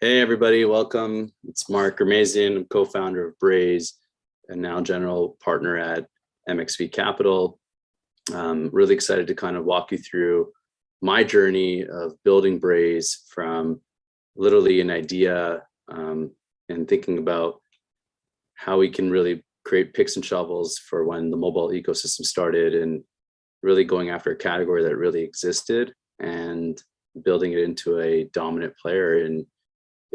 Hey everybody, welcome. It's Mark Ghermezian, I'm co-founder of Braze and now general partner at MXV Capital. Really excited to kind of walk you through my journey of building Braze from literally an idea and thinking about how we can really create picks and shovels for when the mobile ecosystem started, and really going after a category that really existed and building it into a dominant player in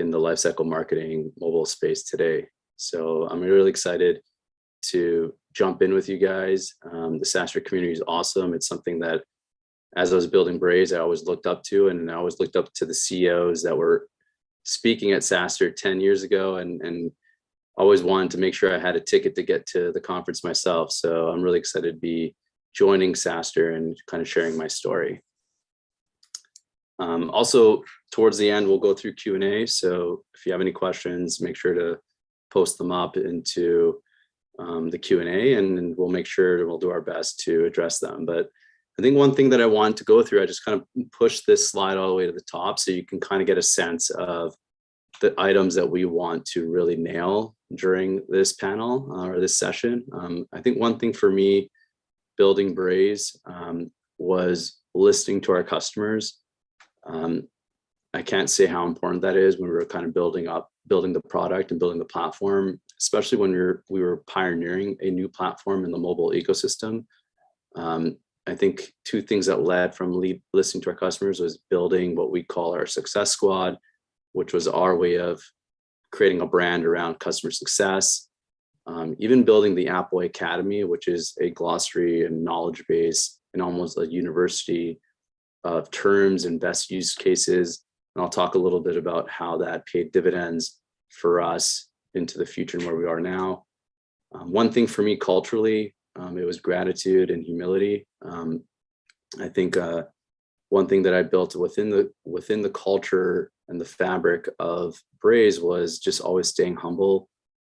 the lifecycle marketing mobile space today. So I'm really excited to jump in with you guys. The SaaStr community is awesome. It's something that, as I was building Braze, I always looked up to, and I always looked up to the CEOs that were speaking at SaaStr 10 years ago, and always wanted to make sure I had a ticket to get to the conference myself. So I'm really excited to be joining SaaStr and kind of sharing my story. Also, towards the end, we'll go through Q&A. So if you have any questions, make sure to post them up into the Q&A, and we'll make sure we'll do our best to address them. But I think one thing that I want to go through, I just kind of push this slide all the way to the top so you can kind of get a sense of the items that we want to really nail during this panel or this session. I think one thing for me building Braze was listening to our customers. I can't say how important that is when we were kind of building the product and building the platform, especially when we were pioneering a new platform in the mobile ecosystem. I think two things that led from listening to our customers was building what we call our success squad, which was our way of creating a brand around customer success. Even building the Appboy Academy, which is a glossary and knowledge base and almost a university of terms and best use cases. And I'll talk a little bit about how that paid dividends for us into the future and where we are now. One thing for me culturally, it was gratitude and humility. I think one thing that I built within the culture and the fabric of Braze was just always staying humble,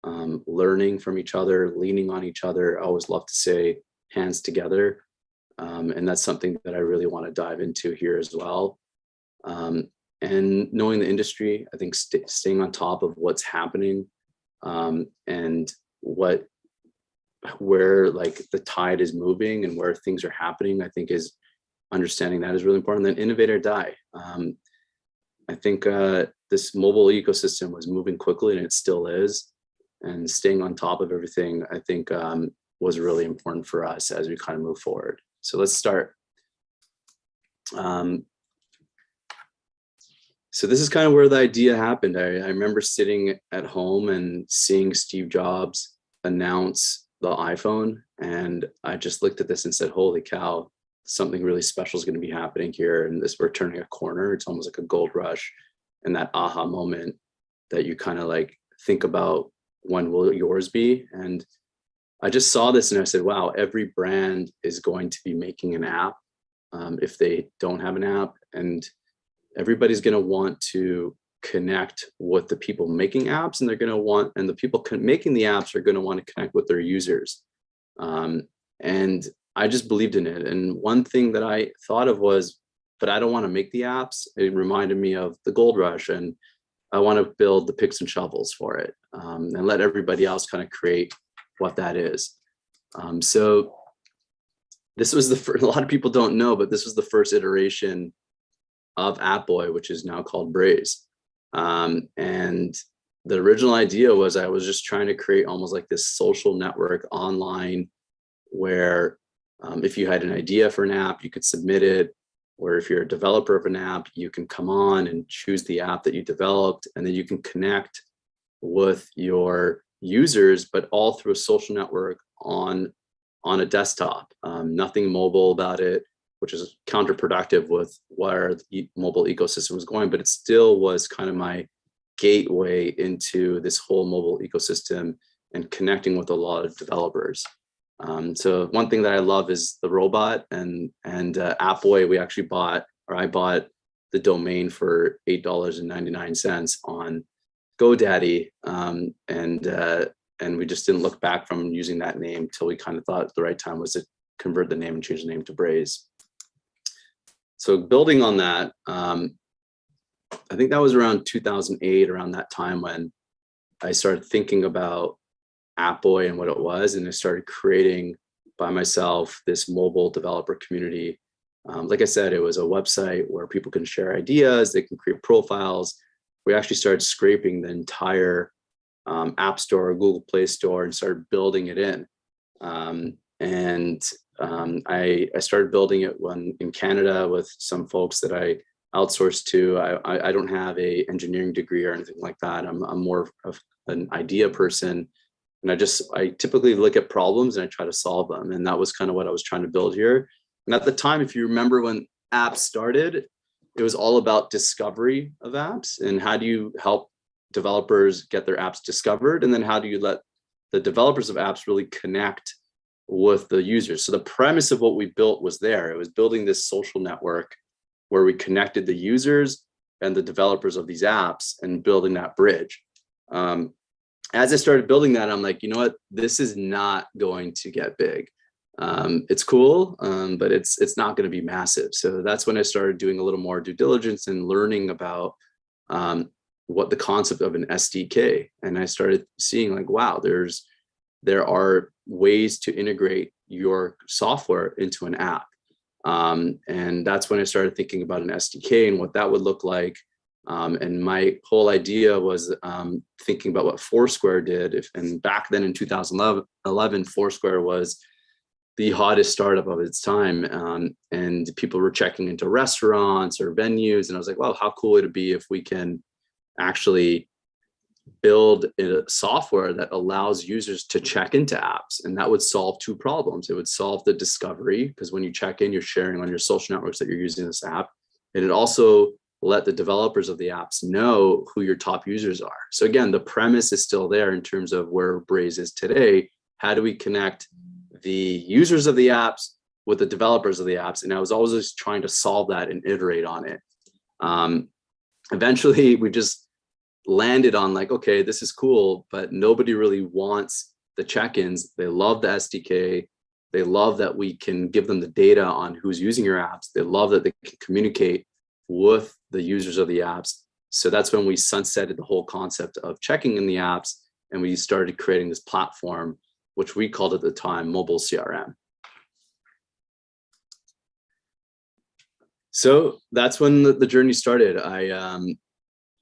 learning from each other, leaning on each other. I always love to say hands together. And that's something that I really want to dive into here as well. And knowing the industry, I think staying on top of what's happening and where like the tide is moving and where things are happening, I think is understanding that is really important. Then innovate or die. I think this mobile ecosystem was moving quickly, and it still is. And staying on top of everything, I think was really important for us as we kind of move forward. So let's start. So this is kind of where the idea happened. I remember sitting at home and seeing Steve Jobs announce the iPhone, and I just looked at this and said, holy cow, something really special is going to be happening here. And we're turning a corner. It's almost like a gold rush, and that aha moment that you kind of like think about, when will yours be? And I just saw this and I said, wow, every brand is going to be making an app if they don't have an app. And everybody's going to want to connect with the people making apps, and the people making the apps are going to want to connect with their users. And I just believed in it. And one thing that I thought of was, but I don't want to make the apps. It reminded me of the gold rush, and I want to build the picks and shovels for it, and let everybody else kind of create what that is. So this was the first, a lot of people don't know, but this was the first iteration of Appboy, which is now called Braze. And the original idea was I was just trying to create almost like this social network online where if you had an idea for an app, you could submit it, or if you're a developer of an app, you can come on and choose the app that you developed, and then you can connect with your users, but all through a social network on a desktop. Nothing mobile about it, which is counterproductive with where the mobile ecosystem was going, but it still was kind of my gateway into this whole mobile ecosystem and connecting with a lot of developers. So one thing that I love is the robot, and Appboy, I bought the domain for $8.99 on GoDaddy, and we just didn't look back from using that name till we kind of thought the right time was to convert the name and change the name to Braze. So building on that, I think that was around 2008, around that time when I started thinking about Appboy and what it was, and I started creating by myself this mobile developer community. Like I said, it was a website where people can share ideas, they can create profiles. We actually started scraping the entire App Store, Google Play Store, and started building it in. I started building it in Canada with some folks that I outsourced to. I don't have a engineering degree or anything like that. I'm more of an idea person. And I typically look at problems and I try to solve them. And that was kind of what I was trying to build here. And at the time, if you remember when apps started, it was all about discovery of apps and how do you help developers get their apps discovered? And then how do you let the developers of apps really connect with the users? So the premise of what we built was there. It was building this social network where we connected the users and the developers of these apps and building that bridge. As I started building that, I'm like, you know what, this is not going to get big. It's cool, but it's not going to be massive. So that's when I started doing a little more due diligence and learning about what the concept of an SDK. And I started seeing like, wow, there are ways to integrate your software into an app. And that's when I started thinking about an SDK and what that would look like. And my whole idea was thinking about what Foursquare did. And back then in 2011, Foursquare was the hottest startup of its time. And people were checking into restaurants or venues. And I was like, well, how cool would it be if we can actually build a software that allows users to check into apps? And that would solve two problems. It would solve the discovery, because when you check in, you're sharing on your social networks that you're using this app. And it also let the developers of the apps know who your top users are. So again, the premise is still there in terms of where Braze is today. How do we connect the users of the apps with the developers of the apps? And I was always trying to solve that and iterate on it. Eventually, we just landed on like, okay, this is cool, but nobody really wants the check-ins. They love the SDK. They love that we can give them the data on who's using your apps. They love that they can communicate with the users of the apps. So that's when we sunsetted the whole concept of checking in the apps, and we started creating this platform, which we called at the time mobile CRM. So that's when the journey started.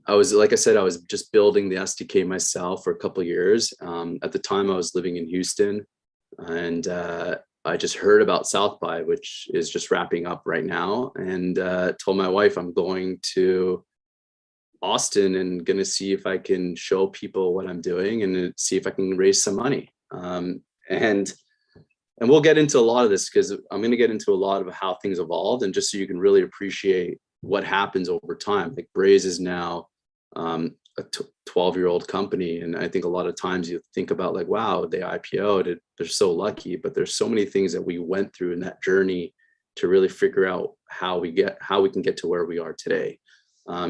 I was, like I said, I was just building the SDK myself for a couple of years. At the time, I was living in Houston, and I just heard about South by, which is just wrapping up right now, and told my wife I'm going to Austin and going to see if I can show people what I'm doing and see if I can raise some money. And we'll get into a lot of this because I'm going to get into a lot of how things evolved, and just so you can really appreciate what happens over time. Like Braze is now a 12-year-old company. And I think a lot of times you think about like, wow, they IPO'd, they're so lucky, but there's so many things that we went through in that journey to really figure out how we can get to where we are today.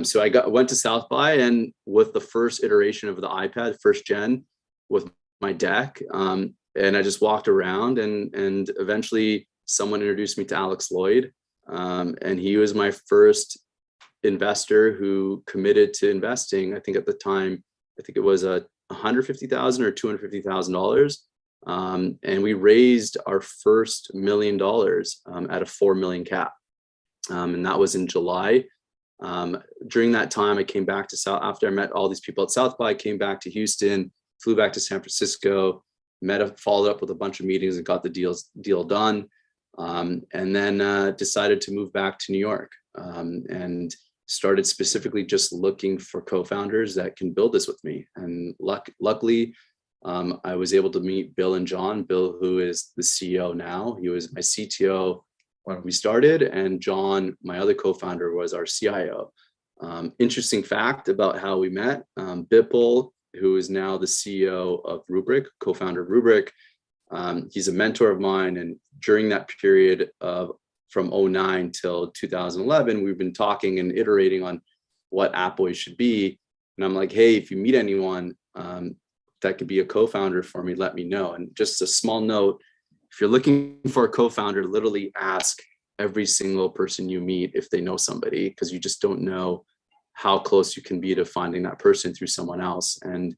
So I went to South by, and with the first iteration of the iPad, first gen, with my deck, and I just walked around, and eventually someone introduced me to Alex Lloyd, and he was my first investor who committed to investing. I think at the time, I think it was $150,000 or $250,000, and we raised our first $1 million at a 4 million cap, and that was in July. During that time, I came back to after I met all these people at South by, I came back to Houston, flew back to San Francisco, followed up with a bunch of meetings and got the deal done, and then decided to move back to New York, and started specifically just looking for co-founders that can build this with me. And luckily, I was able to meet Bill and John. Bill, who is the CEO now, he was my CTO when we started, and John, my other co-founder, was our CIO. Interesting fact about how we met: Bipul, who is now the CEO of Rubrik, co-founder of Rubrik, he's a mentor of mine. And during that period of from 2009 till 2011, we've been talking and iterating on what Appboy should be. And I'm like, hey, if you meet anyone that could be a co-founder for me, let me know. And just a small note, if you're looking for a co-founder, literally ask every single person you meet if they know somebody, because you just don't know how close you can be to finding that person through someone else. And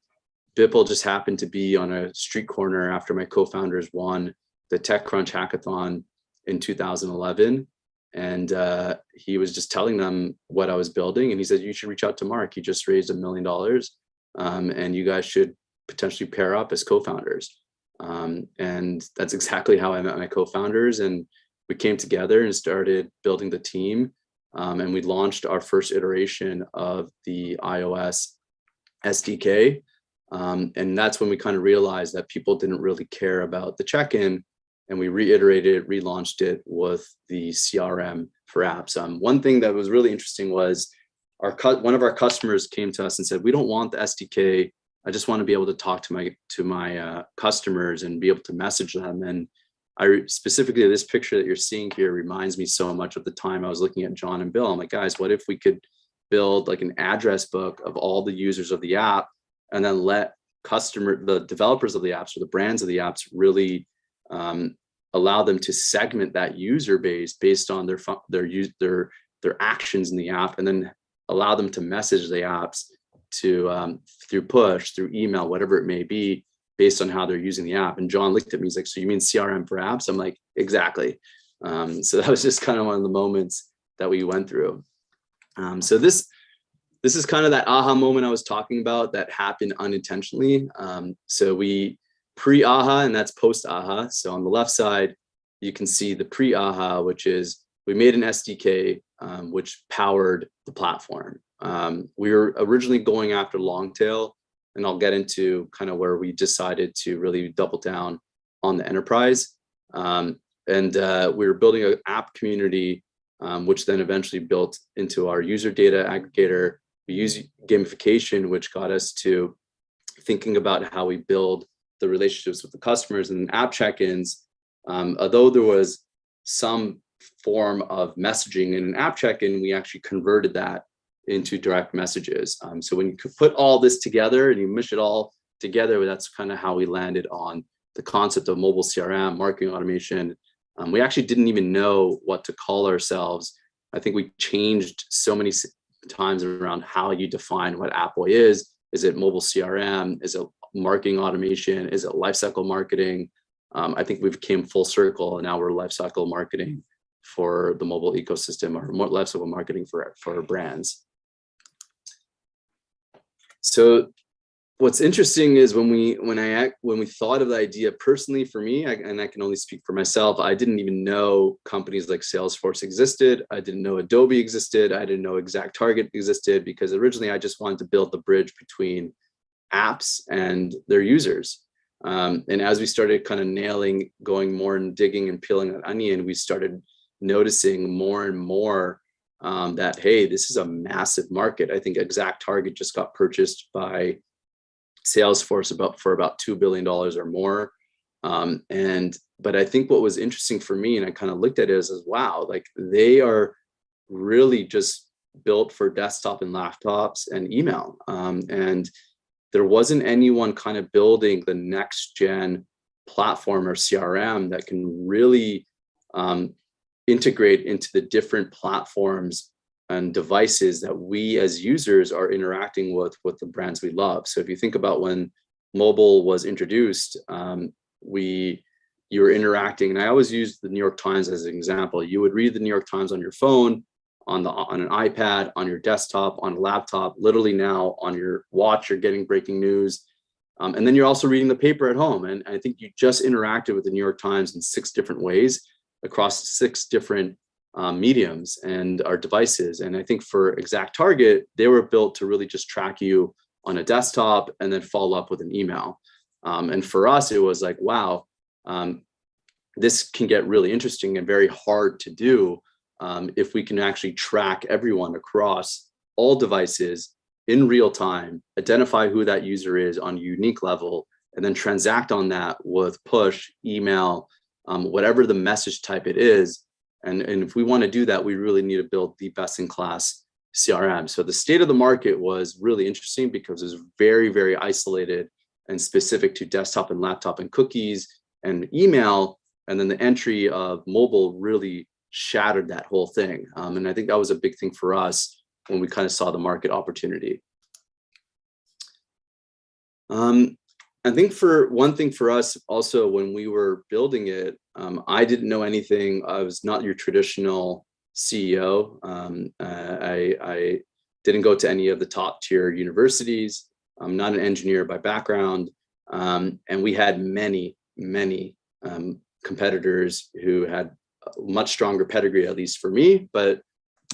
Bipple just happened to be on a street corner after my co-founders won the TechCrunch hackathon in 2011. And he was just telling them what I was building. And he said, you should reach out to Mark. He just raised $1 million. And you guys should potentially pair up as co-founders. And that's exactly how I met my co-founders. And we came together and started building the team. And we launched our first iteration of the iOS SDK. And that's when we kind of realized that people didn't really care about the check-in. And we reiterated, relaunched it with the CRM for apps. One thing that was really interesting was one of our customers came to us and said, we don't want the SDK. I just want to be able to talk to my customers and be able to message them. And specifically, this picture that you're seeing here reminds me so much of the time I was looking at John and Bill. I'm like, guys, what if we could build like an address book of all the users of the app, and then let the developers of the apps or the brands of the apps really allow them to segment that user base based on their actions in the app, and then allow them to message the apps to through push, through email, whatever it may be, based on how they're using the app. And John looked at me, he's like, so you mean CRM for apps? I'm like, exactly. So that was just kind of one of the moments that we went through. So this is kind of that aha moment I was talking about that happened unintentionally. So we pre-aha, and that's post-aha. So on the left side, you can see the pre-aha, which is we made an SDK which powered the platform. We were originally going after long tail, and I'll get into kind of where we decided to really double down on the enterprise. And we were building an app community, which then eventually built into our user data aggregator. We use gamification, which got us to thinking about how we build the relationships with the customers and app check-ins. Although there was some form of messaging in an app check-in, we actually converted that into direct messages. So when you could put all this together and you mush it all together, that's kind of how we landed on the concept of mobile CRM, marketing automation. We actually didn't even know what to call ourselves. I think we changed so many times around how you define what Appboy is. Is it mobile CRM? Is it marketing automation? Is it lifecycle marketing? I think we've came full circle, and now we're lifecycle marketing for the mobile ecosystem, or more lifecycle marketing for brands. So what's interesting is when we thought of the idea personally for me, and I can only speak for myself, I didn't even know companies like Salesforce existed. I didn't know Adobe existed. I didn't know ExactTarget existed, because originally I just wanted to build the bridge between apps and their users. And as we started kind of going more and digging and peeling that onion, we started noticing more and more that, hey, this is a massive market. I think ExactTarget just got purchased by Salesforce for about $2 billion or more. But I think what was interesting for me, and I kind of looked at it as wow, like they are really just built for desktop and laptops and email. And there wasn't anyone kind of building the next gen platform or CRM that can really integrate into the different platforms and devices that we as users are interacting with the brands we love. So if you think about when mobile was introduced, you were interacting, and I always use the New York Times as an example. You would read the New York Times on your phone, on an iPad, on your desktop, on a laptop. Literally now on your watch, you're getting breaking news. And then you're also reading the paper at home. And I think you just interacted with the New York Times in 6 different ways across 6 different mediums and our devices. And I think for ExactTarget, they were built to really just track you on a desktop and then follow up with an email. And for us, it was like, wow, this can get really interesting and very hard to do if we can actually track everyone across all devices in real time, identify who that user is on a unique level, and then transact on that with push, email, whatever the message type it is. And if we want to do that, we really need to build the best-in-class CRM. So the state of the market was really interesting because it was very, very isolated and specific to desktop and laptop and cookies and email. And then the entry of mobile really shattered that whole thing. And I think that was a big thing for us. when we kind of saw the market opportunity. I think for one thing for us also, when we were building it, I didn't know anything. I was not your traditional CEO. I didn't go to any of the top tier universities. I'm not an engineer by background. And we had many competitors who had a much stronger pedigree, at least for me, but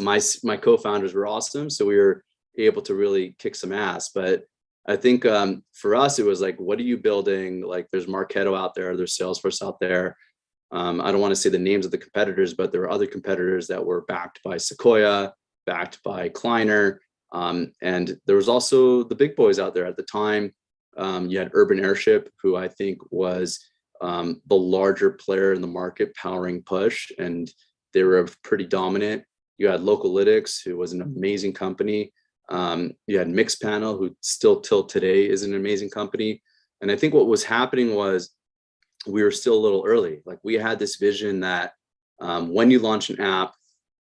my co-founders were awesome. So we were able to really kick some ass. But I think for us, it was like, what are you building? Like, there's Marketo out there, there's Salesforce out there. I don't want to say the names of the competitors, but there were other competitors that were backed by Sequoia, backed by Kleiner. And there was also the big boys out there at the time. You had Urban Airship, who I think was the larger player in the market powering push, and they were pretty dominant. You had Localytics, who was an amazing company. You had Mixpanel, who still till today is an amazing company. And I think what was happening was we were still a little early. Like, we had this vision that when you launch an app,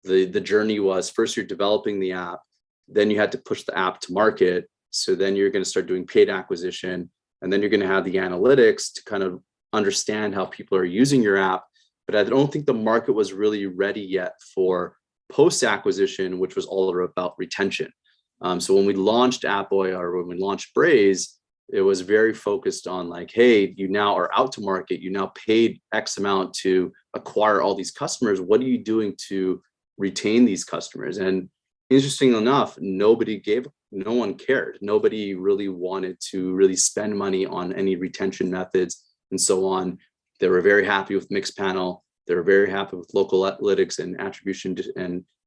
the journey was first you're developing the app, then you had to push the app to market. So then you're going to start doing paid acquisition, and then you're going to have the analytics to kind of understand how people are using your app. But I don't think the market was really ready yet for post acquisition, which was all about retention. So when we launched Appboy, or when we launched Braze, it was very focused on like, hey, you now are out to market. You now paid X amount to acquire all these customers. What are you doing to retain these customers? And interesting enough, no one cared. Nobody really wanted to really spend money on any retention methods and so on. They were very happy with Mixpanel. They were very happy with Localytics and attribution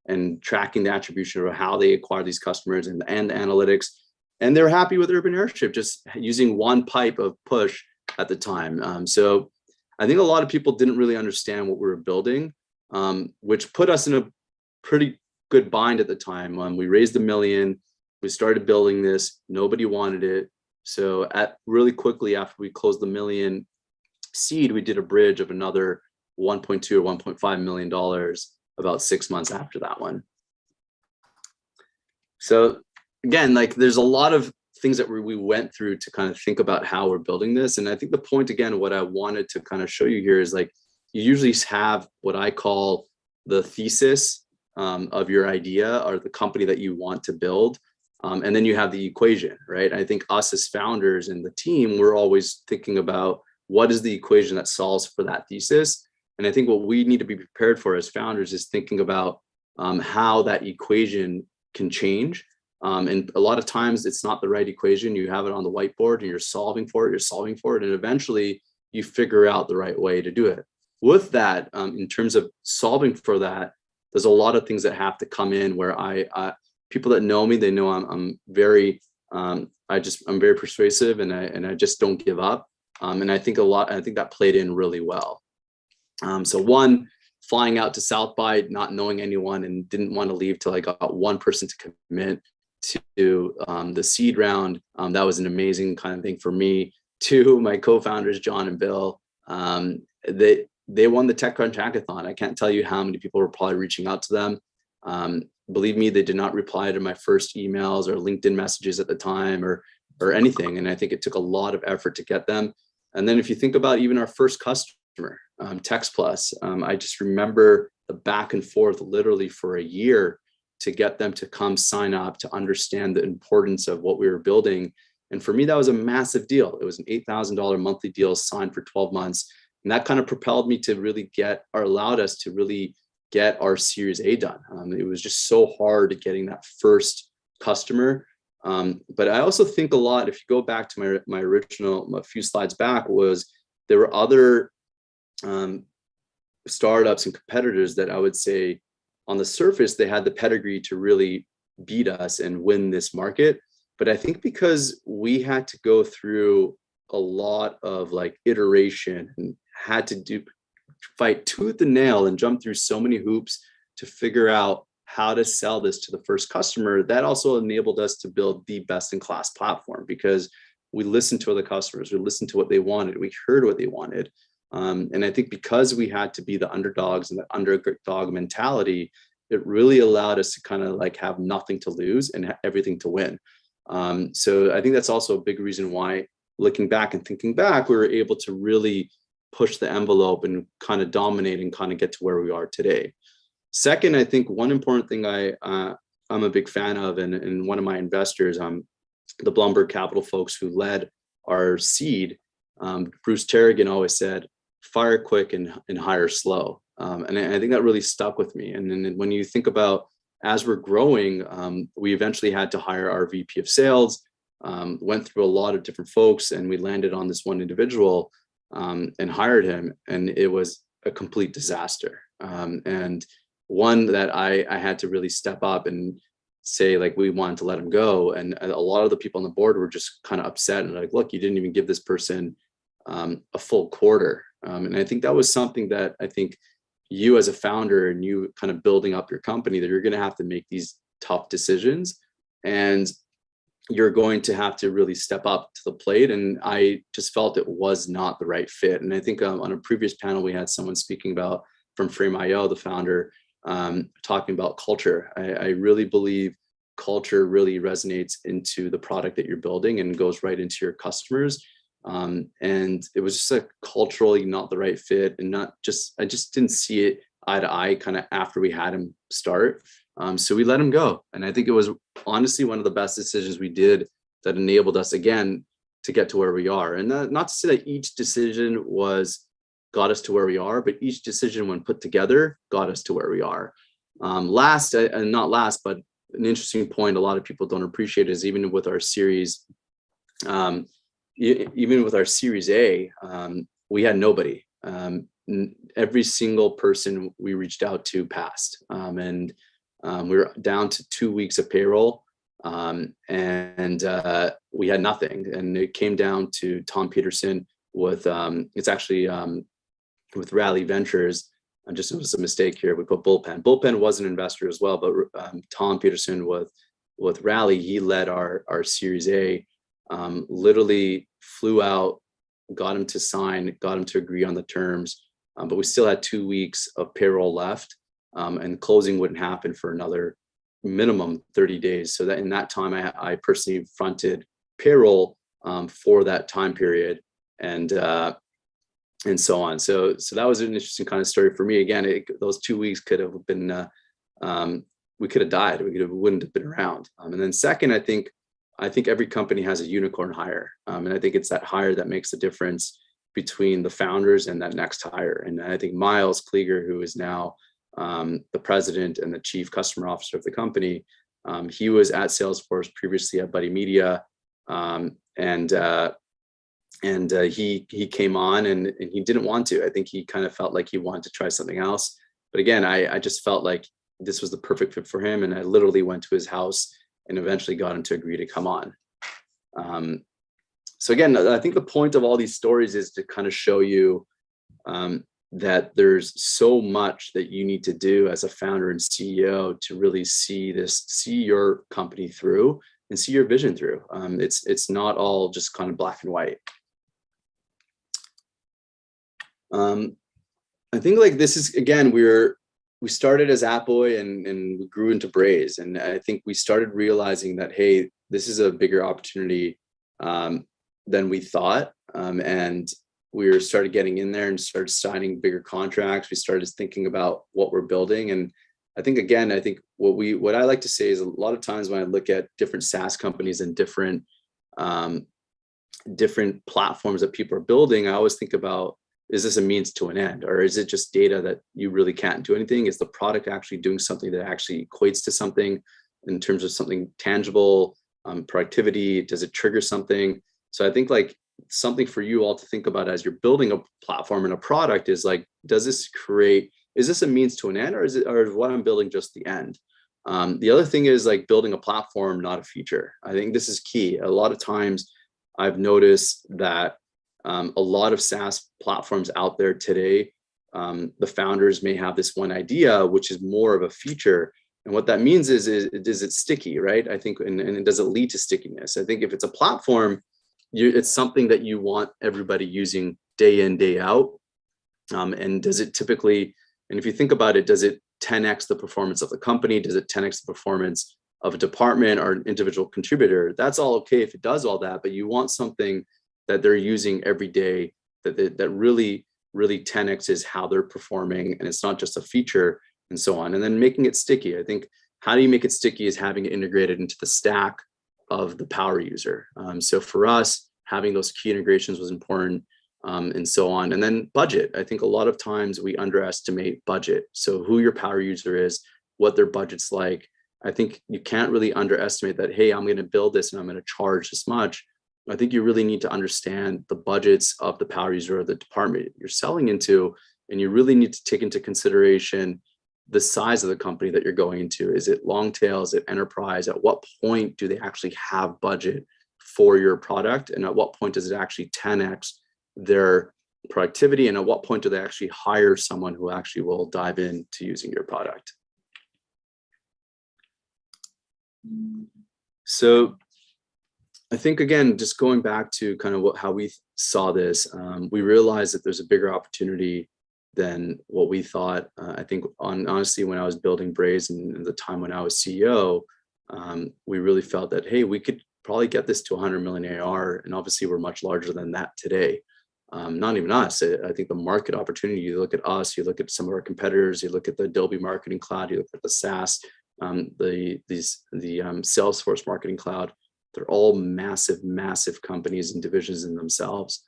and tracking the attribution of how they acquire these customers and analytics. And they're happy with Urban Airship, just using one pipe of push at the time. So I think a lot of people didn't really understand what we were building, which put us in a pretty good bind at the time. We raised $1 million, we started building this, nobody wanted it. So really quickly after we closed the $1 million seed, we did a bridge of another $1.2 or $1.5 million about 6 months after that one. So again, like, there's a lot of things that we went through to kind of think about how we're building this. And I think the point, again, what I wanted to kind of show you here is, like, you usually have what I call the thesis of your idea or the company that you want to build. And then you have the equation, right? I think us as founders and the team, we're always thinking about what is the equation that solves for that thesis. And I think what we need to be prepared for as founders is thinking about how that equation can change. And a lot of times it's not the right equation. You have it on the whiteboard and you're solving for it, and eventually you figure out the right way to do it. With that, in terms of solving for that, there's a lot of things that have to come in where people that know me, they know I'm very persuasive, and I just don't give up. And I think that played in really well. So one, flying out to South by, not knowing anyone, and didn't want to leave till I got one person to commit to the seed round. That was an amazing kind of thing for me. Two, my co-founders, John and Bill, they won the TechCrunch hackathon. I can't tell you how many people were probably reaching out to them. Believe me, they did not reply to my first emails or LinkedIn messages at the time or anything. And I think it took a lot of effort to get them. And then if you think about even our first customer, Text Plus, I just remember the back and forth literally for a year to get them to come sign up, to understand the importance of what we were building. And for me, that was a massive deal. It was an $8,000 monthly deal signed for 12 months. And that kind of propelled me to really allowed us to really get our Series A done. It was just so hard getting that first customer. But I also think a lot, if you go back to my original, a few slides back, was there were other startups and competitors that I would say on the surface, they had the pedigree to really beat us and win this market. But I think because we had to go through a lot of like iteration and had to fight tooth and nail and jump through so many hoops to figure out how to sell this to the first customer, that also enabled us to build the best in class platform, because we listened to other customers, we listened to what they wanted, we heard what they wanted. And I think because we had to be the underdogs and the underdog mentality, it really allowed us to kind of like have nothing to lose and everything to win. So I think that's also a big reason why, looking back and thinking back, we were able to really push the envelope and kind of dominate and kind of get to where we are today. Second, I think one important thing I'm a big fan of, and one of my investors, the Blumberg Capital folks who led our seed, Bruce Terrigan always said, fire quick and hire slow. And I think that really stuck with me. And then when you think about, as we're growing, we eventually had to hire our VP of sales, went through a lot of different folks, and we landed on this one individual and hired him. And it was a complete disaster. And one that I had to really step up and say, like, we wanted to let him go. And a lot of the people on the board were just kind of upset and like, look, you didn't even give this person a full quarter. And I think that was something that I think you as a founder and you kind of building up your company, that you're going to have to make these tough decisions and you're going to have to really step up to the plate. And I just felt it was not the right fit. And I think on a previous panel, we had someone speaking about from Frame.io, the founder, talking about culture. I really believe culture really resonates into the product that you're building and goes right into your customers. And it was just culturally not the right fit, and I just didn't see it eye to eye kind of after we had him start. So we let him go. And I think it was honestly one of the best decisions we did that enabled us again to get to where we are. And not to say that each decision got us to where we are, but each decision when put together got us to where we are. Last, and not last, but an interesting point a lot of people don't appreciate is even with our series, even with our Series A, we had nobody. Every single person we reached out to passed. And we were down to 2 weeks of payroll, and we had nothing. And it came down to Tom Peterson with, it's actually with Rally Ventures. I just noticed a mistake here. We put Bullpen. Bullpen was an investor as well, but Tom Peterson with Rally, he led our Series A. Literally flew out, got him to sign, got him to agree on the terms, but we still had 2 weeks of payroll left, and closing wouldn't happen for another minimum 30 days. So that in that time, I personally fronted payroll for that time period, and so on. So that was an interesting kind of story for me. Again, those 2 weeks could have been, we could have died. We wouldn't have been around. And then second, I think every company has a unicorn hire. And I think it's that hire that makes the difference between the founders and that next hire. And I think Miles Klieger, who is now the president and the chief customer officer of the company, he was at Salesforce, previously at Buddy Media. And he came on and he didn't want to. I think he kind of felt like he wanted to try something else. But again, I just felt like this was the perfect fit for him. And I literally went to his house and eventually got him to agree to come on. So again, I think the point of all these stories is to kind of show you that there's so much that you need to do as a founder and CEO to really see your company through and see your vision through. It's not all just kind of black and white. I think like this is, again, we started as Appboy and we grew into Braze. And I think we started realizing that, hey, this is a bigger opportunity than we thought. And we started getting in there and started signing bigger contracts. We started thinking about what we're building. And I think, again, what I like to say is a lot of times when I look at different SaaS companies and different platforms that people are building, I always think about, is this a means to an end, or is it just data that you really can't do anything? Is the product actually doing something that actually equates to something in terms of something tangible, productivity? Does it trigger something? So I think like something for you all to think about as you're building a platform and a product is like, is this a means to an end, or is what I'm building just the end? The other thing is like building a platform, not a feature. I think this is key. A lot of times I've noticed that a lot of SaaS platforms out there today, the founders may have this one idea, which is more of a feature. And what that means is it sticky, right? I think, and does it lead to stickiness? I think if it's a platform, it's something that you want everybody using day in, day out. And does it typically, and if you think about it, does it 10x the performance of the company? Does it 10x the performance of a department or an individual contributor? That's all okay if it does all that, but you want something that they're using every day that really 10x is how they're performing, and it's not just a feature and so on. And then making it sticky. I think how do you make it sticky is having it integrated into the stack of the power user. So for us, having those key integrations was important, and so on. And then budget. I think a lot of times we underestimate budget. So who your power user is, what their budget's like. I think you can't really underestimate that, hey, I'm going to build this and I'm going to charge this much. I think you really need to understand the budgets of the power user or the department you're selling into, and you really need to take into consideration the size of the company that you're going into. Is it long tail? Is it enterprise? At what point do they actually have budget for your product? And at what point does it actually 10x their productivity? And at what point do they actually hire someone who actually will dive into using your product? So I think, again, just going back to kind of how we saw this, we realized that there's a bigger opportunity than what we thought. I think honestly, when I was building Braze and the time when I was CEO, we really felt that, hey, we could probably get this to 100 million AR. And obviously we're much larger than that today. Not even us. I think the market opportunity, you look at us, you look at some of our competitors, you look at the Adobe Marketing Cloud, you look at the SaaS, the Salesforce Marketing Cloud. They're all massive companies and divisions in themselves.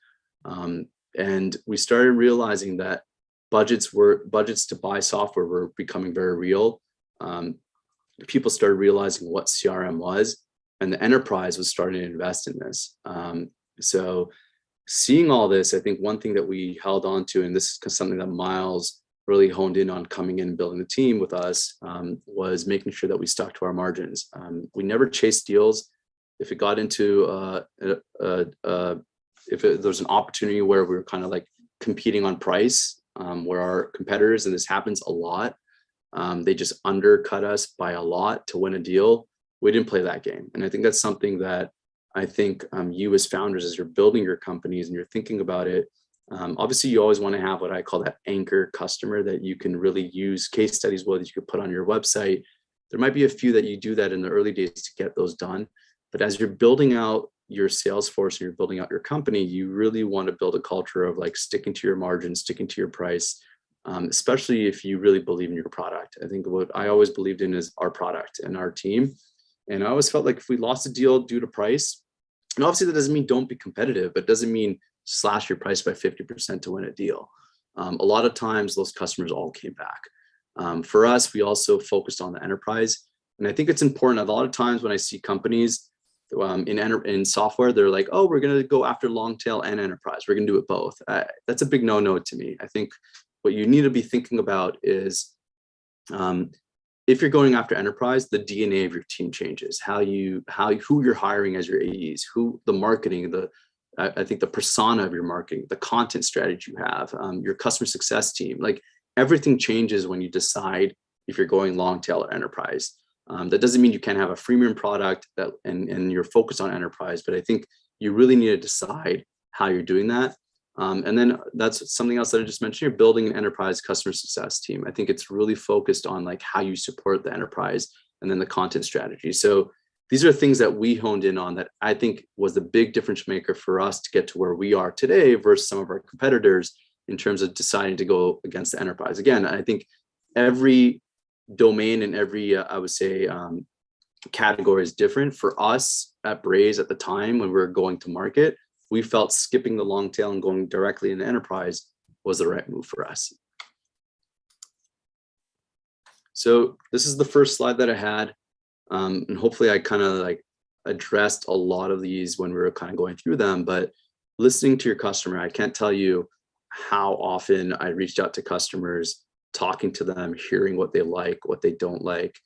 And we started realizing that budgets to buy software were becoming very real. People started realizing what CRM was, and the enterprise was starting to invest in this. So seeing all this, I think one thing that we held on to, and this is something that Miles really honed in on coming in and building the team with us, was making sure that we stuck to our margins. We never chased deals. If it got into if there's an opportunity where we were kind of like competing on price, where our competitors, and this happens a lot, they just undercut us by a lot to win a deal, we didn't play that game. And I think that's something that I think you as founders, as you're building your companies and you're thinking about it, obviously you always want to have what I call that anchor customer that you can really use case studies with, that you could put on your website. There might be a few that you do that in the early days to get those done. But as you're building out your sales force and you're building out your company, you really want to build a culture of like sticking to your margins, sticking to your price, especially if you really believe in your product. I think what I always believed in is our product and our team. And I always felt like if we lost a deal due to price, and obviously that doesn't mean don't be competitive, but doesn't mean slash your price by 50% to win a deal. A lot of times those customers all came back. For us, we also focused on the enterprise. And I think it's important. A lot of times when I see companies in software, they're like, oh, we're going to go after long tail and enterprise. We're going to do it both. That's a big no-no to me. I think what you need to be thinking about is if you're going after enterprise, the DNA of your team changes. Who you're hiring as your AEs, who the marketing, I think the persona of your marketing, the content strategy you have, your customer success team, like everything changes when you decide if you're going long tail or enterprise. That doesn't mean you can't have a freemium product and you're focused on enterprise, but I think you really need to decide how you're doing that. And then that's something else that I just mentioned. You're building an enterprise customer success team. I think it's really focused on like how you support the enterprise and then the content strategy. So these are things that we honed in on that I think was the big difference maker for us to get to where we are today versus some of our competitors in terms of deciding to go against the enterprise. Again, I think every domain and every I would say category is different. For us at Braze at the time when we were going to market, we felt skipping the long tail and going directly into enterprise was the right move for us. So this is the first slide that I had, and hopefully I kind of like addressed a lot of these when we were kind of going through them. But listening to your customer, I can't tell you how often I reached out to customers, talking to them, hearing what they like, what they don't like.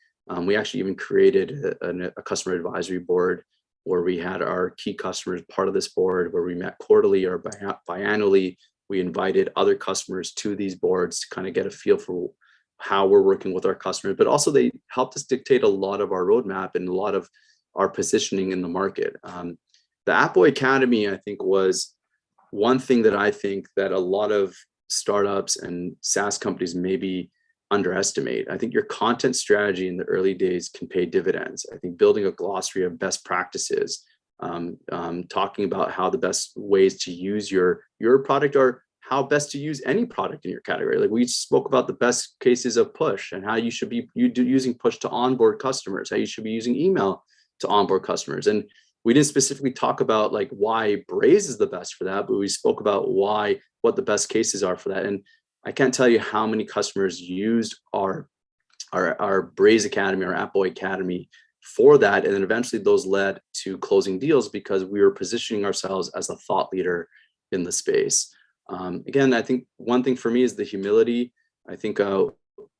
We actually even created a customer advisory board where we had our key customers part of this board, where we met quarterly or biannually. We invited other customers to these boards to kind of get a feel for how we're working with our customers, but also they helped us dictate a lot of our roadmap and a lot of our positioning in the market. The Appboy Academy, I think, was one thing that I think that a lot of startups and SaaS companies maybe underestimate. I think your content strategy in the early days can pay dividends. I think building a glossary of best practices, talking about how the best ways to use your product are, how best to use any product in your category. Like we spoke about the best cases of push and how you should be using push to onboard customers, how you should be using email to onboard customers. And we didn't specifically talk about like why Braze is the best for that, but we spoke about what the best cases are for that. And I can't tell you how many customers used our Braze Academy, our Appboy Academy for that. And then eventually those led to closing deals because we were positioning ourselves as a thought leader in the space. Again, I think one thing for me is the humility. I think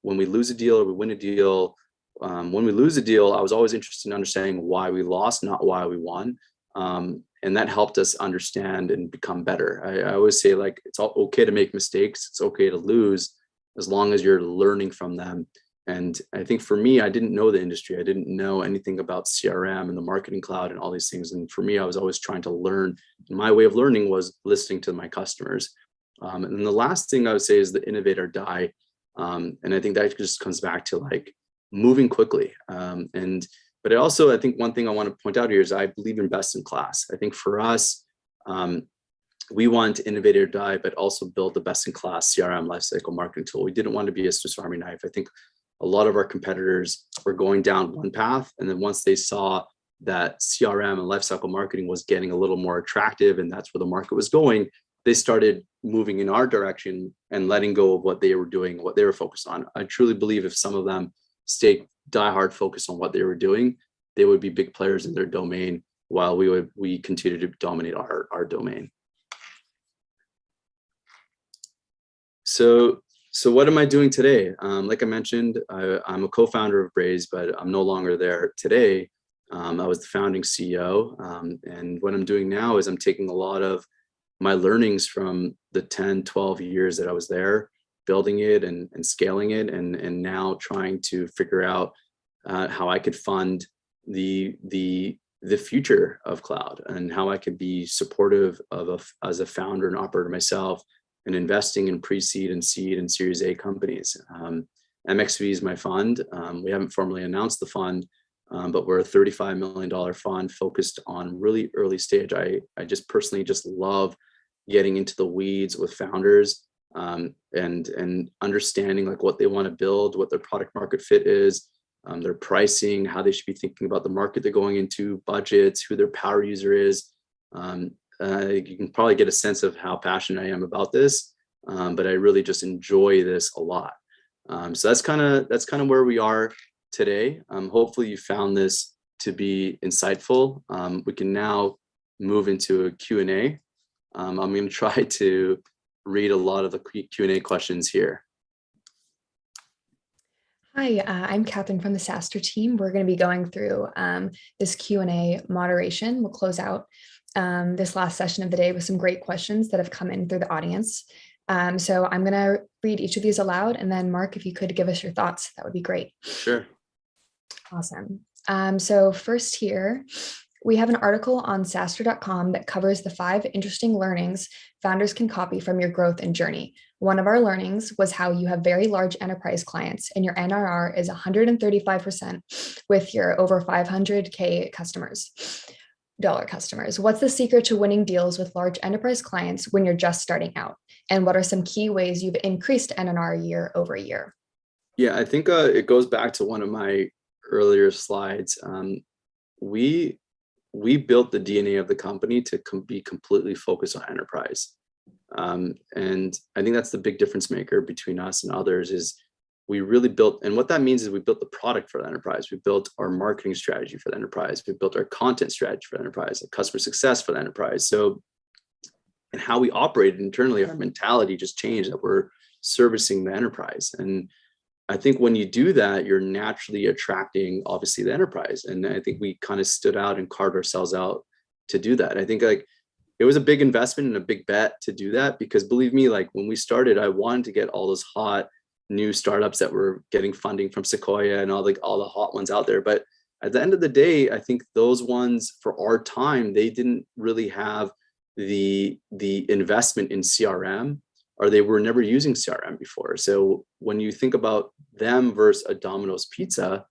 when we lose a deal or we win a deal, when we lose a deal, I was always interested in understanding why we lost, not why we won. And that helped us understand and become better. I always say, like, it's all okay to make mistakes. It's okay to lose as long as you're learning from them. And I think for me, I didn't know the industry. I didn't know anything about CRM and the marketing cloud and all these things. And for me, I was always trying to learn. And my way of learning was listening to my customers. And then the last thing I would say is the innovate or die. And I think that just comes back to like moving quickly. But I think one thing I want to point out here is I believe in best in class. I think for us, we want to innovate or die, but also build the best in class CRM lifecycle marketing tool. We didn't want to be a Swiss Army knife. I think a lot of our competitors were going down one path. And then once they saw that CRM and lifecycle marketing was getting a little more attractive and that's where the market was going, they started moving in our direction and letting go of what they were doing, what they were focused on. I truly believe if some of them stayed diehard focused on what they were doing, they would be big players in their domain while we continue to dominate our domain. So what am I doing today? Like I mentioned, I'm a co-founder of Braze, but I'm no longer there today. I was the founding CEO. And what I'm doing now is I'm taking a lot of my learnings from the 10, 12 years that I was there, building it and scaling it, and now trying to figure out how I could fund the future of cloud and how I could be supportive as a founder and operator myself, and investing in pre-seed and seed and Series A companies. MXV is my fund. We haven't formally announced the fund, but we're a $35 million fund focused on really early stage. I just personally just love getting into the weeds with founders and understanding like what they want to build, what their product market fit is, their pricing, how they should be thinking about the market they're going into, budgets, who their power user is. You can probably get a sense of how passionate I am about this, but I really just enjoy this a lot. So that's kind of where we are today. Hopefully you found this to be insightful. We can now move into a Q&A. I'm going to try to read a lot of the Q&A questions here. Hi, I'm Catherine from the SaaStr team. We're going to be going through this Q&A moderation. We'll close out this last session of the day with some great questions that have come in through the audience. So I'm going to read each of these aloud, and then Mark, if you could give us your thoughts, that would be great. Sure. Awesome. So first here, we have an article on SaaStr.com that covers the 5 interesting learnings founders can copy from your growth and journey. One of our learnings was how you have very large enterprise clients and your NRR is 135% with your over 500K dollar customers. What's the secret to winning deals with large enterprise clients when you're just starting out? And what are some key ways you've increased NRR year over year? Yeah, I think it goes back to one of my earlier slides. We built the DNA of the company to be completely focused on enterprise. And I think that's the big difference maker between us and others is we really built, and what that means is we built the product for the enterprise. We built our marketing strategy for the enterprise. We built our content strategy for the enterprise, customer success for the enterprise. So, and how we operated internally, our mentality just changed that we're servicing the enterprise. And I think when you do that, you're naturally attracting obviously the enterprise. And I think we kind of stood out and carved ourselves out to do that. I think like it was a big investment and a big bet to do that, because believe me, like when we started, I wanted to get all those hot new startups that were getting funding from Sequoia and all the hot ones out there. But at the end of the day, I think those ones for our time, they didn't really have the investment in CRM, or they were never using CRM before. So when you think about them versus a Domino's Pizza.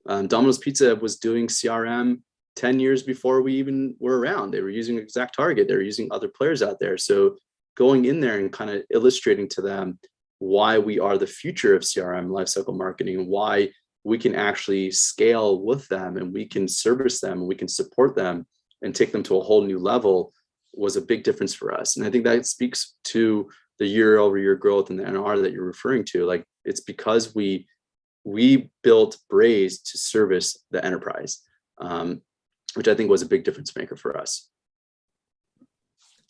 Domino's Pizza was doing CRM 10 years before we even were around. They were using ExactTarget. They were using other players out there. So going in there and kind of illustrating to them why we are the future of CRM lifecycle marketing, and why we can actually scale with them, and we can service them, and we can support them and take them to a whole new level, was a big difference for us. And I think that speaks to the year over year growth and the NR that you're referring to. Like, it's because we built Braze to service the enterprise, which I think was a big difference maker for us.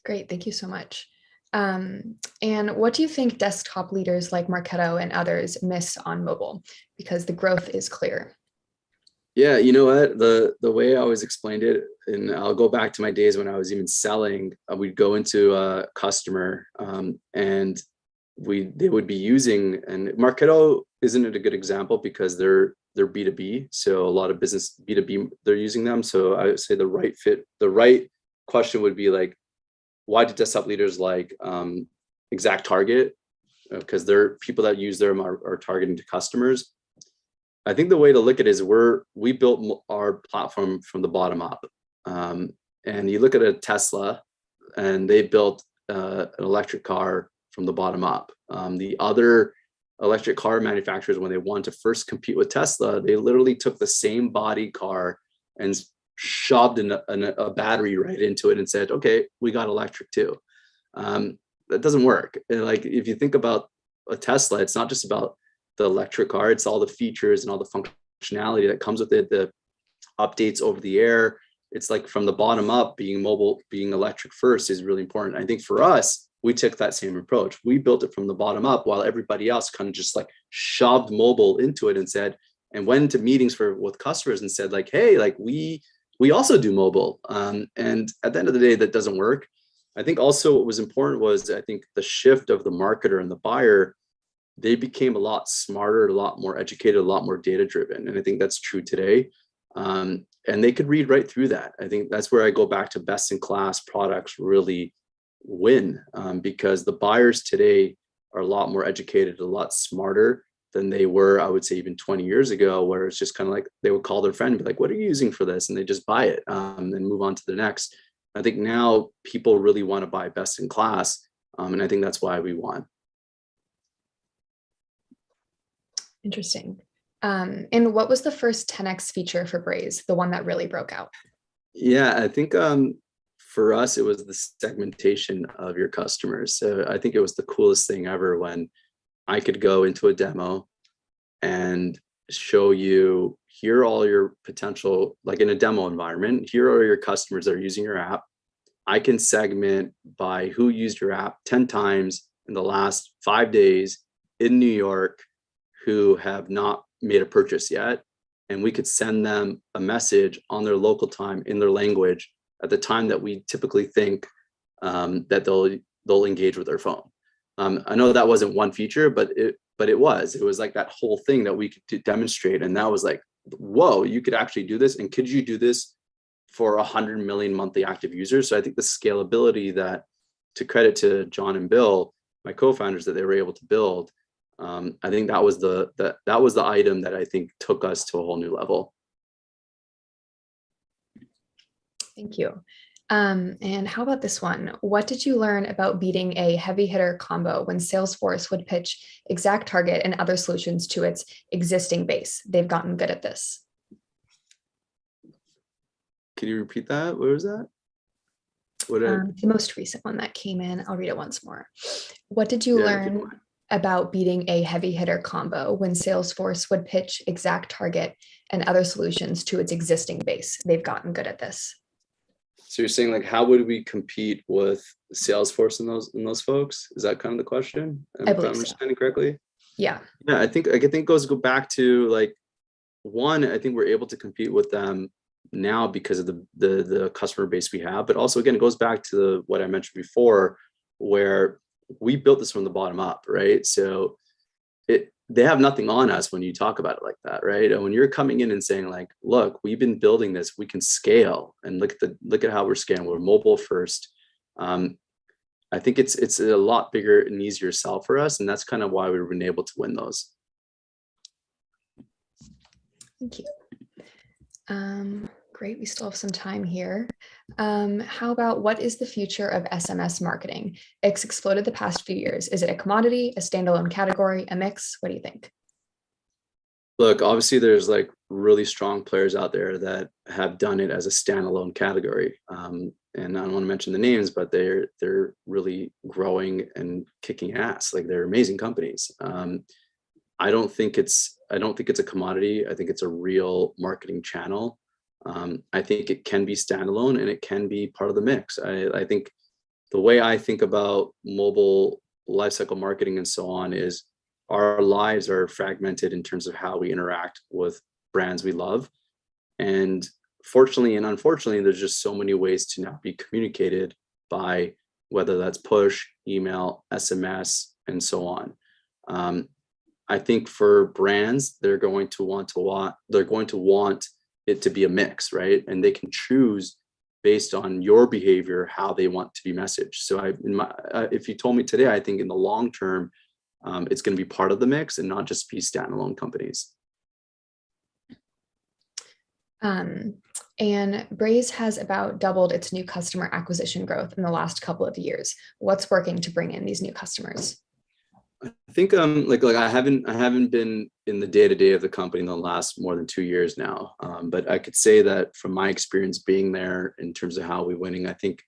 Great, thank you so much. And what do you think desktop leaders like Marketo and others miss on mobile? Because the growth is clear. Yeah, you know what? The way I always explained it, and I'll go back to my days when I was even selling, we'd go into a customer, and they would be using, and Marketo isn't it a good example because they're B2B. So a lot of business B2B, they're using them. So I would say the right question would be like, why do desktop leaders like ExactTarget? Because they're people that use them are targeting to customers. I think the way to look at it is we built our platform from the bottom up. And you look at a Tesla, and they built an electric car from the bottom up. The other electric car manufacturers, when they wanted to first compete with Tesla, they literally took the same body car and shoved a battery right into it and said, okay, we got electric too. That doesn't work. And like, if you think about a Tesla, it's not just about the electric car, it's all the features and all the functionality that comes with it, the updates over the air. It's like from the bottom up, being mobile, being electric first is really important. I think for us, we took that same approach. We built it from the bottom up, while everybody else kind of just like shoved mobile into it and said, and went into meetings with customers and said like, hey, like we also do mobile. And at the end of the day, that doesn't work. I think also what was important was, I think, the shift of the marketer and the buyer. They became a lot smarter, a lot more educated, a lot more data driven. And I think that's true today. And they could read right through that. I think that's where I go back to best in class products really win, because the buyers today are a lot more educated, a lot smarter than they were, I would say, even 20 years ago, where it's just kind of like they would call their friend and be like, what are you using for this? And they just buy it and move on to the next. I think now people really want to buy best in class. And I think that's why we won. Interesting. And what was the first 10x feature for Braze, the one that really broke out? Yeah, I think for us, it was the segmentation of your customers. So I think it was the coolest thing ever when I could go into a demo and show you, here are all your potential, like in a demo environment, here are your customers that are using your app. I can segment by who used your app 10 times in the last 5 days in New York, who have not made a purchase yet. And we could send them a message on their local time in their language at the time that we typically think that they'll engage with their phone. I know that wasn't one feature, but it was like that whole thing that we could demonstrate. And that was like, whoa, you could actually do this. And could you do this for 100 million monthly active users? So I think the scalability, that, to credit to John and Bill, my co-founders, that they were able to build, I think that was the item that I think took us to a whole new level. Thank you. And how about this one? What did you learn about beating a heavy hitter combo when Salesforce would pitch ExactTarget and other solutions to its existing base? They've gotten good at this. Can you repeat that? What was that? The most recent one that came in. I'll read it once more. What did you learn about beating a heavy hitter combo when Salesforce would pitch ExactTarget and other solutions to its existing base? They've gotten good at this. So you're saying, like, how would we compete with Salesforce and those folks? Is that kind of the question? I believe if I'm understanding correctly? Yeah. Yeah, I think it goes go back to, like, one, I think we're able to compete with them now because of the customer base we have, but also, again, it goes back to what I mentioned before, where we built this from the bottom up, right? So they have nothing on us when you talk about it like that, right? And when you're coming in and saying, like, look, we've been building this, we can scale, and look at how we're scaling. We're mobile first. I think it's a lot bigger and easier sell for us, and that's kind of why we've been able to win those. Thank you. Great. We still have some time here. How about what is the future of SMS marketing? It's exploded the past few years. Is it a commodity, a standalone category, a mix? What do you think? Look, obviously there's like really strong players out there that have done it as a standalone category. And I don't want to mention the names, but they're really growing and kicking ass. Like they're amazing companies. I don't think it's a commodity. I think it's a real marketing channel. I think it can be standalone and it can be part of the mix. I think the way I think about mobile lifecycle marketing and so on is our lives are fragmented in terms of how we interact with brands we love. And fortunately and unfortunately, there's just so many ways to now be communicated by whether that's push, email, SMS, and so on. I think for brands, they're going to want it to be a mix, right? And they can choose based on your behavior how they want to be messaged. So if you told me today, I think in the long term, it's going to be part of the mix and not just be standalone companies. And Braze has about doubled its new customer acquisition growth in the last couple of years. What's working to bring in these new customers? I think like I haven't been in the day-to-day of the company in the last more than 2 years now. But I could say that from my experience being there in terms of how we're winning, I think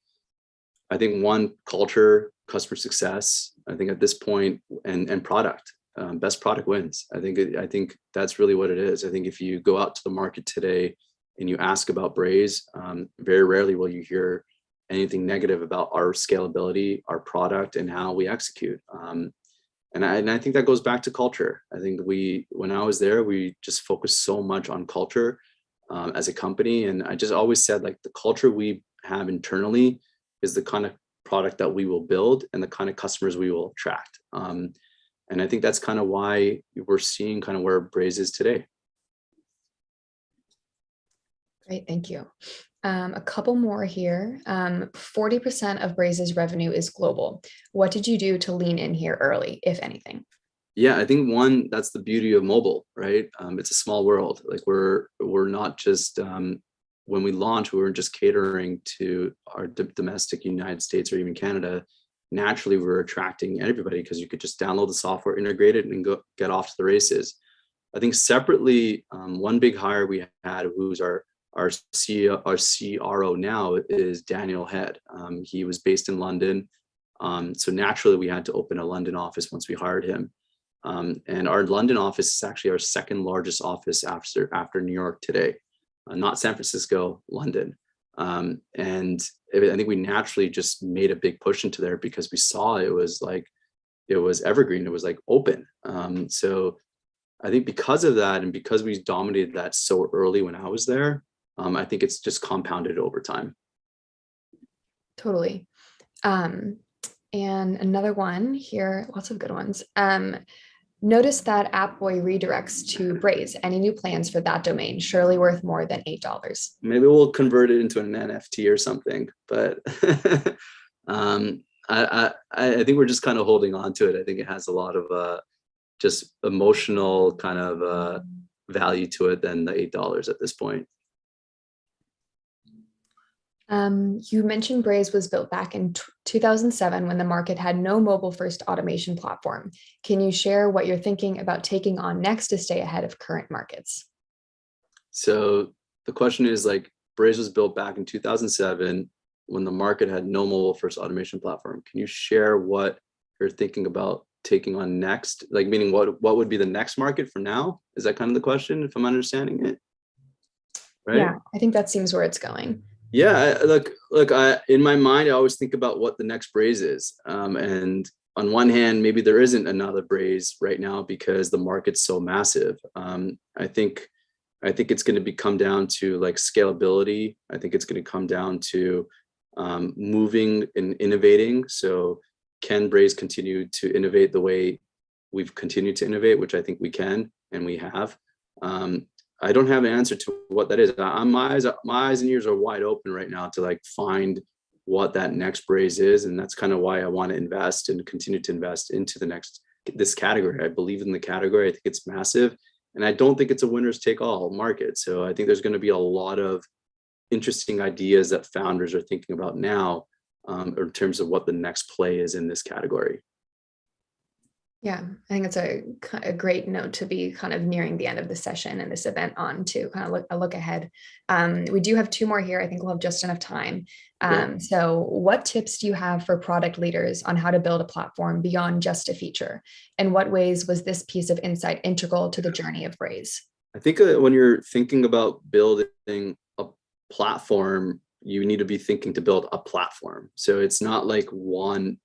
one, culture, customer success, I think at this point, and product, best product wins. I think that's really what it is. I think if you go out to the market today and you ask about Braze, very rarely will you hear anything negative about our scalability, our product, and how we execute. And I think that goes back to culture. I think when I was there, we just focused so much on culture as a company. And I just always said, like, the culture we have internally is the kind of product that we will build and the kind of customers we will attract. And I think that's kind of why we're seeing kind of where Braze is today. Great, thank you. A couple more here. 40% of Braze's revenue is global. What did you do to lean in here early, if anything? Yeah, I think one, that's the beauty of mobile, right? It's a small world. Like we're not just, when we launched, we weren't just catering to our domestic United States or even Canada. Naturally, we're attracting everybody because you could just download the software, integrate it, and go get off to the races. I think separately, one big hire we had, who's our CEO, our CRO now, is Daniel Head. He was based in London. So naturally we had to open a London office once we hired him. And our London office is actually our second largest office after New York today, not San Francisco, London. And I think we naturally just made a big push into there because we saw it was evergreen. It was like open. So I think because of that, and because we dominated that so early when I was there, I think it's just compounded over time. Totally. And another one here, lots of good ones. Notice that Appboy redirects to Braze. Any new plans for that domain? Surely worth more than $8. Maybe we'll convert it into an NFT or something, but I think we're just kind of holding on to it. I think it has a lot of just emotional kind of value to it than the $8 at this point. You mentioned Braze was built back in 2007 when the market had no mobile-first automation platform. Can you share what you're thinking about taking on next to stay ahead of current markets? So the question is, like, Braze was built back in 2007 when the market had no mobile-first automation platform. Can you share what you're thinking about taking on next? Like, meaning what would be the next market from now? Is that kind of the question, if I'm understanding it? Right? Yeah, I think that seems where it's going. Yeah, look, in my mind, I always think about what the next Braze is. And on one hand, maybe there isn't another Braze right now because the market's so massive. I think it's going to come down to like scalability. I think it's going to come down to moving and innovating. So can Braze continue to innovate the way we've continued to innovate, which I think we can and we have. I don't have an answer to what that is. My eyes and ears are wide open right now to like find what that next Braze is, and that's kind of why I want to invest and continue to invest into this category. I believe in the category. I think it's massive, And I don't think it's a winners take all market. So I think there's going to be a lot of interesting ideas that founders are thinking about now, in terms of what the next play is in this category. Yeah, I think it's a great note to be kind of nearing the end of the session and this event on to kind of look ahead. We do have 2 more here. I think we'll have just enough time. So what tips do you have for product leaders on how to build a platform beyond just a feature? In what ways was this piece of insight integral to the journey of Braze? I think when you're thinking about building a platform, you need to be thinking to build a platform. So it's not like one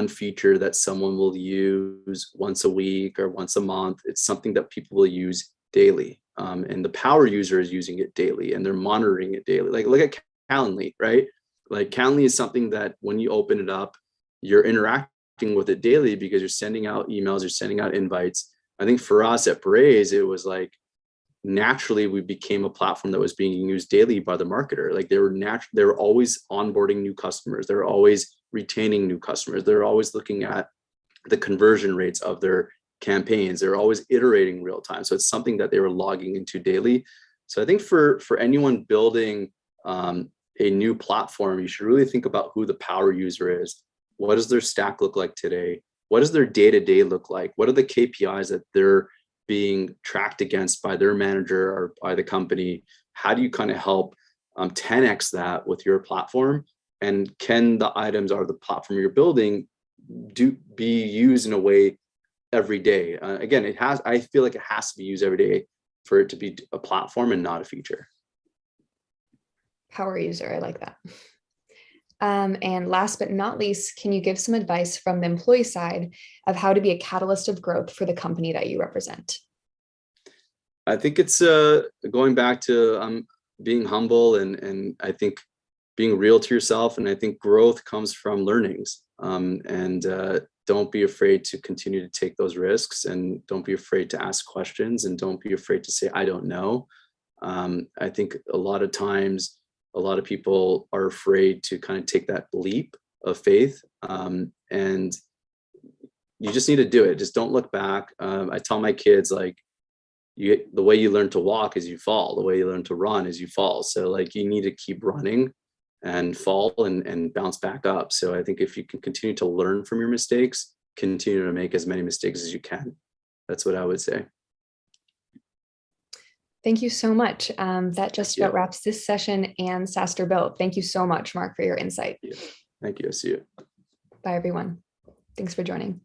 feature that someone will use once a week or once a month. It's something that people will use daily. And the power user is using it daily and they're monitoring it daily. Like look at Calendly, right? Like Calendly is something that when you open it up, you're interacting with it daily because you're sending out emails, you're sending out invites. I think for us at Braze, it was like, naturally we became a platform that was being used daily by the marketer. Like they were always onboarding new customers. They're always retaining new customers. They're always looking at the conversion rates of their campaigns. They're always iterating real time. So it's something that they were logging into daily. So I think for anyone building a new platform, you should really think about who the power user is. What does their stack look like today? What does their day-to-day look like? What are the KPIs that they're being tracked against by their manager or by the company? How do you kind of help 10x that with your platform? And can the items or the platform you're building be used in a way every day? Again, I feel like it has to be used every day for it to be a platform and not a feature. Power user, I like that. And last but not least, can you give some advice from the employee side of how to be a catalyst of growth for the company that you represent? I think it's going back to being humble and I think being real to yourself. And I think growth comes from learnings. Don't be afraid to continue to take those risks, and don't be afraid to ask questions, and don't be afraid to say, I don't know. I think a lot of times, a lot of people are afraid to kind of take that leap of faith. And you just need to do it. Just don't look back. I tell my kids, like, the way you learn to walk is you fall. The way you learn to run is you fall. So like you need to keep running and fall and bounce back up. So I think if you can continue to learn from your mistakes, continue to make as many mistakes as you can. That's what I would say. Thank you so much. That just about wraps this session and SaaStr Built. Thank you so much, Mark, for your insight. Thank you. I see you. Bye, everyone. Thanks for joining.